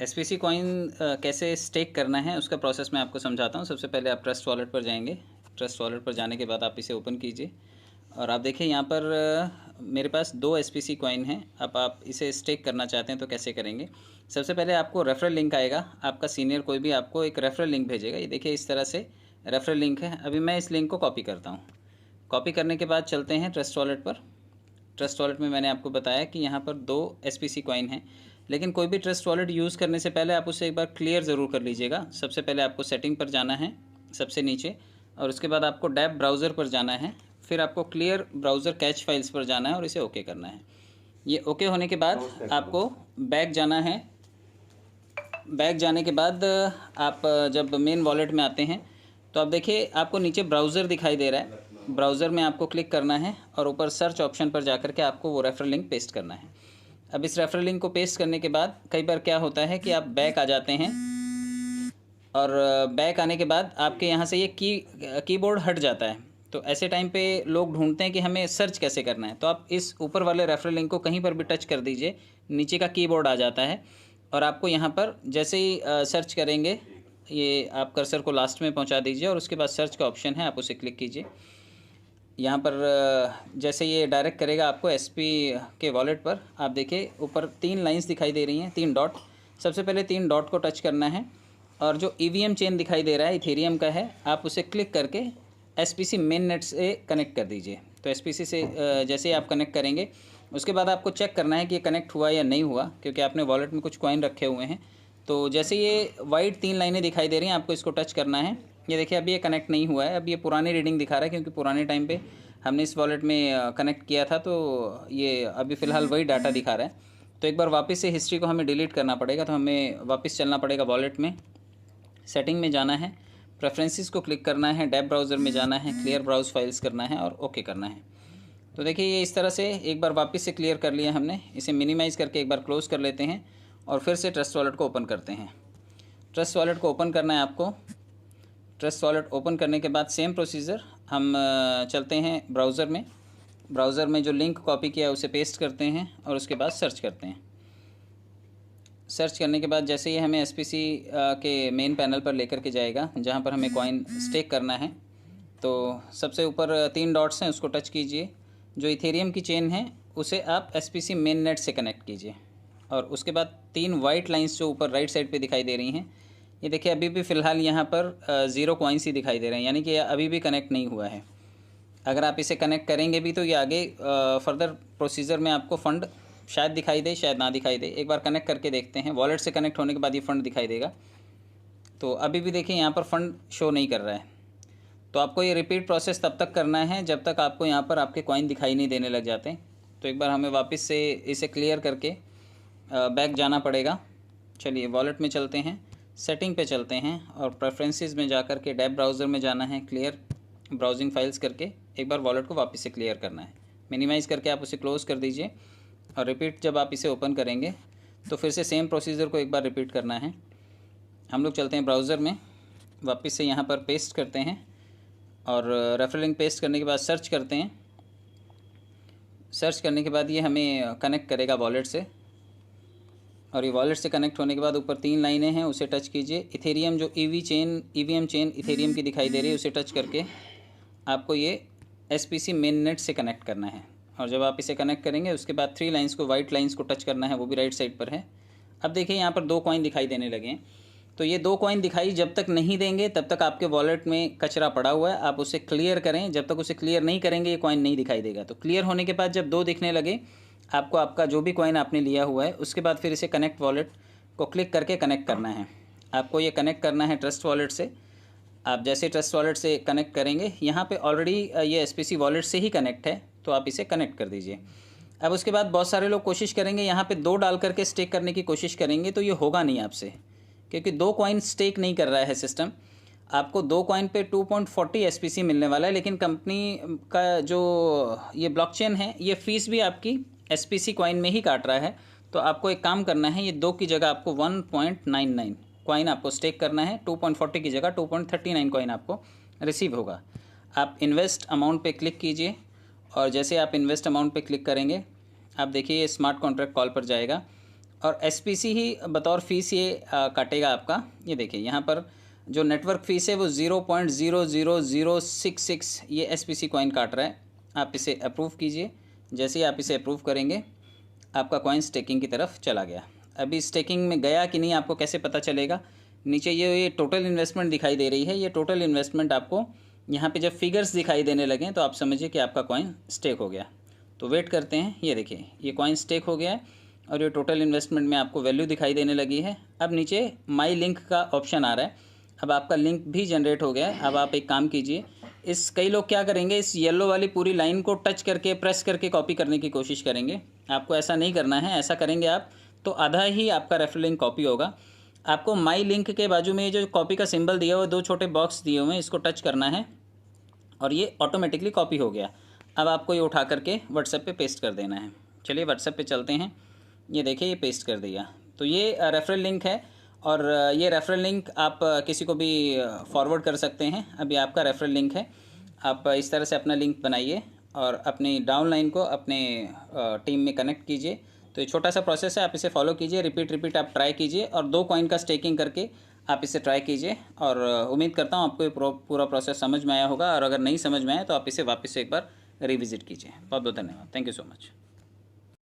SPC coin कैसे stake करना है उसका प्रोसेस मैं आपको समझाता हूँ। सबसे पहले आप ट्रस्ट वॉलेट पर जाएंगे। ट्रस्ट वॉलेट पर जाने के बाद आप इसे ओपन कीजिए और आप देखिए यहाँ पर मेरे पास 2 एसपीसी कॉइन हैं। अब आप इसे स्टेक करना चाहते हैं तो कैसे करेंगे। सबसे पहले आपको रेफरल लिंक आएगा, आपका सीनियर कोई भी आपको एक रेफरल लिंक भेजेगा। ये देखिए इस तरह से रेफरल लिंक है। अभी मैं इस लिंक को कॉपी करता हूँ। कॉपी करने के बाद चलते हैं ट्रस्ट वॉलेट पर। ट्रस्ट वॉलेट में मैंने आपको बताया कि यहाँ पर 2 एसपीसी कॉइन हैं, लेकिन कोई भी ट्रस्ट वॉलेट यूज़ करने से पहले आप उसे एक बार क्लियर ज़रूर कर लीजिएगा। सबसे पहले आपको सेटिंग पर जाना है सबसे नीचे, और उसके बाद आपको डैप ब्राउज़र पर जाना है, फिर आपको क्लियर ब्राउज़र कैच फाइल्स पर जाना है और इसे ओके करना है। ये ओके होने के बाद आपको बैक जाना है। बैक जाने के बाद आप जब मेन वॉलेट में आते हैं तो आप देखिए आपको नीचे ब्राउज़र दिखाई दे रहा है। ब्राउज़र में आपको क्लिक करना है और ऊपर सर्च ऑप्शन पर जाकर के आपको वो रेफरल लिंक पेस्ट करना है। अब इस रेफरल लिंक को पेस्ट करने के बाद कई बार क्या होता है कि आप बैक आ जाते हैं और बैक आने के बाद आपके यहाँ से ये कीबोर्ड हट जाता है। तो ऐसे टाइम पे लोग ढूंढते हैं कि हमें सर्च कैसे करना है। तो आप इस ऊपर वाले रेफरल लिंक को कहीं पर भी टच कर दीजिए, नीचे का कीबोर्ड आ जाता है और आपको यहाँ पर जैसे ही सर्च करेंगे, ये आप कर्सर को लास्ट में पहुँचा दीजिए और उसके बाद सर्च का ऑप्शन है, आप उसे क्लिक कीजिए। यहाँ पर जैसे ये डायरेक्ट करेगा आपको एसपी के वॉलेट पर। आप देखिए ऊपर 3 लाइंस दिखाई दे रही हैं, 3 डॉट। सबसे पहले 3 डॉट को टच करना है और जो ईवीएम चेन दिखाई दे रहा है इथेरियम का है, आप उसे क्लिक करके एसपीसी मेन नेट से कनेक्ट कर दीजिए। तो एसपीसी से जैसे ही आप कनेक्ट करेंगे उसके बाद आपको चेक करना है कि ये कनेक्ट हुआ या नहीं हुआ, क्योंकि आपने वॉलेट में कुछ कॉइन रखे हुए हैं। तो जैसे ये वाइट 3 लाइनें दिखाई दे रही हैं, आपको इसको टच करना है। ये देखिए अभी ये कनेक्ट नहीं हुआ है, अब ये पुरानी रीडिंग दिखा रहा है, क्योंकि पुराने टाइम पे हमने इस वॉलेट में कनेक्ट किया था। तो ये अभी फ़िलहाल वही डाटा दिखा रहा है। तो एक बार वापस से हिस्ट्री को हमें डिलीट करना पड़ेगा, तो हमें वापस चलना पड़ेगा वॉलेट में। सेटिंग में जाना है, प्रेफरेंसेस को क्लिक करना है, डैप ब्राउज़र में जाना है, क्लियर ब्राउज़ फाइल्स करना है और ओके करना है। तो देखिए ये इस तरह से एक बार वापस से क्लियर कर लिया हमने। इसे मिनिमाइज़ करके एक बार क्लोज़ कर लेते हैं और फिर से ट्रस्ट वॉलेट को ओपन करते हैं। ट्रस्ट वॉलेट को ओपन करना है आपको। ट्रस्ट वॉलेट ओपन करने के बाद सेम प्रोसीजर, हम चलते हैं ब्राउज़र में। ब्राउज़र में जो लिंक कॉपी किया है उसे पेस्ट करते हैं और उसके बाद सर्च करते हैं। सर्च करने के बाद जैसे ही हमें एसपीसी के मेन पैनल पर लेकर के जाएगा जहाँ पर हमें कॉइन स्टेक करना है, तो सबसे ऊपर 3 डॉट्स हैं, उसको टच कीजिए। जो इथेरियम की चेन है उसे आप एसपीसी मेन नेट से कनेक्ट कीजिए और उसके बाद 3 वाइट लाइंस जो ऊपर राइट साइड पे दिखाई दे रही हैं, ये देखिए अभी भी फ़िलहाल यहाँ पर 0 कॉइन्स ही दिखाई दे रहे हैं, यानी कि अभी भी कनेक्ट नहीं हुआ है। अगर आप इसे कनेक्ट करेंगे भी तो ये आगे फर्दर प्रोसीजर में आपको फ़ंड शायद दिखाई दे, शायद ना दिखाई दे। एक बार कनेक्ट करके देखते हैं। वॉलेट से कनेक्ट होने के बाद ये फ़ंड दिखाई देगा। तो अभी भी देखिए यहाँ पर फ़ंड शो नहीं कर रहा है। तो आपको ये रिपीट प्रोसेस तब तक करना है जब तक आपको यहाँ पर आपके कॉइन दिखाई नहीं देने लग जाते। तो एक बार हमें वापस से इसे क्लियर करके बैक जाना पड़ेगा। चलिए वॉलेट में चलते हैं, सेटिंग पे चलते हैं और प्रेफरेंसेस में जाकर के डैप ब्राउज़र में जाना है, क्लियर ब्राउजिंग फाइल्स करके एक बार वॉलेट को वापस से क्लियर करना है। मिनिमाइज़ करके आप उसे क्लोज़ कर दीजिए और रिपीट जब आप इसे ओपन करेंगे तो फिर से सेम प्रोसीजर को एक बार रिपीट करना है। हम लोग चलते हैं ब्राउज़र में, वापस से यहाँ पर पेस्ट करते हैं और रेफरल लिंक पेस्ट करने के बाद सर्च करते हैं। सर्च करने के बाद ये हमें कनेक्ट करेगा वॉलेट से और ये वॉलेट से कनेक्ट होने के बाद ऊपर 3 लाइनें हैं, उसे टच कीजिए। इथेरियम जो ईवीएम चेन इथेरियम की दिखाई दे रही है उसे टच करके आपको ये एसपीसी मेन नेट से कनेक्ट करना है और जब आप इसे कनेक्ट करेंगे उसके बाद 3 लाइंस को, वाइट लाइंस को टच करना है, वो भी राइट साइड पर है। अब देखिए यहाँ पर 2 कॉइन दिखाई देने लगे हैं। तो ये 2 कॉइन दिखाई जब तक नहीं देंगे तब तक आपके वॉलेट में कचरा पड़ा हुआ है, आप उसे क्लियर करें। जब तक उसे क्लियर नहीं करेंगे ये कॉइन नहीं दिखाई देगा। तो क्लियर होने के बाद जब 2 दिखने लगे आपको, आपका जो भी कॉइन आपने लिया हुआ है, उसके बाद फिर इसे कनेक्ट वॉलेट को क्लिक करके कनेक्ट करना है। आपको ये कनेक्ट करना है ट्रस्ट वॉलेट से। आप जैसे ट्रस्ट वॉलेट से कनेक्ट करेंगे, यहाँ पे ऑलरेडी ये एसपीसी वॉलेट से ही कनेक्ट है, तो आप इसे कनेक्ट कर दीजिए। अब उसके बाद बहुत सारे लोग कोशिश करेंगे यहाँ पे 2 डाल करके स्टेक करने की कोशिश करेंगे, तो ये होगा नहीं आपसे, क्योंकि 2 कॉइन स्टेक नहीं कर रहा है सिस्टम। आपको 2 कॉइन पे 2.40 एसपीसी मिलने वाला है, लेकिन कंपनी का जो ये ब्लॉकचेन है ये फ़ीस भी आपकी एसपीसी कॉइन में ही काट रहा है। तो आपको एक काम करना है, ये 2 की जगह आपको 1.99 कॉइन आपको स्टेक करना है। 2.40 की जगह 2.39 कॉइन आपको रिसीव होगा। आप इन्वेस्ट अमाउंट पे क्लिक कीजिए और जैसे आप इन्वेस्ट अमाउंट पे क्लिक करेंगे आप देखिए ये स्मार्ट कॉन्ट्रैक्ट कॉल पर जाएगा और एसपीसी ही बतौर फीस ये काटेगा आपका। ये देखिए यहाँ पर जो नेटवर्क फ़ीस है वो 0.00066 ये एसपीसी कॉइन काट रहा है। आप इसे अप्रूव कीजिए। जैसे ही आप इसे अप्रूव करेंगे आपका कॉइन स्टेकिंग की तरफ चला गया। अभी स्टेकिंग में गया कि नहीं आपको कैसे पता चलेगा? नीचे ये टोटल इन्वेस्टमेंट दिखाई दे रही है। ये टोटल इन्वेस्टमेंट आपको यहाँ पे जब फिगर्स दिखाई देने लगें तो आप समझिए कि आपका कॉइन स्टेक हो गया। तो वेट करते हैं। ये देखिए ये कॉइन स्टेक हो गया है और ये टोटल इन्वेस्टमेंट में आपको वैल्यू दिखाई देने लगी है। अब नीचे माई लिंक का ऑप्शन आ रहा है। अब आपका लिंक भी जनरेट हो गया है। अब आप एक काम कीजिए, कई लोग क्या करेंगे, इस येलो वाली पूरी लाइन को टच करके प्रेस करके कॉपी करने की कोशिश करेंगे। आपको ऐसा नहीं करना है। ऐसा करेंगे आप तो आधा ही आपका रेफरल लिंक कॉपी होगा। आपको माई लिंक के बाजू में जो कॉपी का सिंबल दिया हुआ है, 2 छोटे बॉक्स दिए हुए हैं, इसको टच करना है और ये ऑटोमेटिकली कॉपी हो गया। अब आपको ये उठा करके व्हाट्सएप पे पेस्ट कर देना है। चलिए व्हाट्सएप पे चलते हैं। ये देखिए ये पेस्ट कर दिया। तो ये रेफरल लिंक है और ये रेफरल लिंक आप किसी को भी फॉरवर्ड कर सकते हैं। अभी आपका रेफरल लिंक है। आप इस तरह से अपना लिंक बनाइए और अपनी डाउनलाइन को अपने टीम में कनेक्ट कीजिए। तो ये छोटा सा प्रोसेस है, आप इसे फॉलो कीजिए। रिपीट आप ट्राई कीजिए और 2 कॉइन का स्टेकिंग करके आप इसे ट्राई कीजिए। और उम्मीद करता हूँ आपको ये पूरा प्रोसेस समझ में आया होगा। और अगर नहीं समझ में आया तो आप इसे वापस से एक बार रिविजिट कीजिए। बहुत बहुत धन्यवाद। Thank you so much.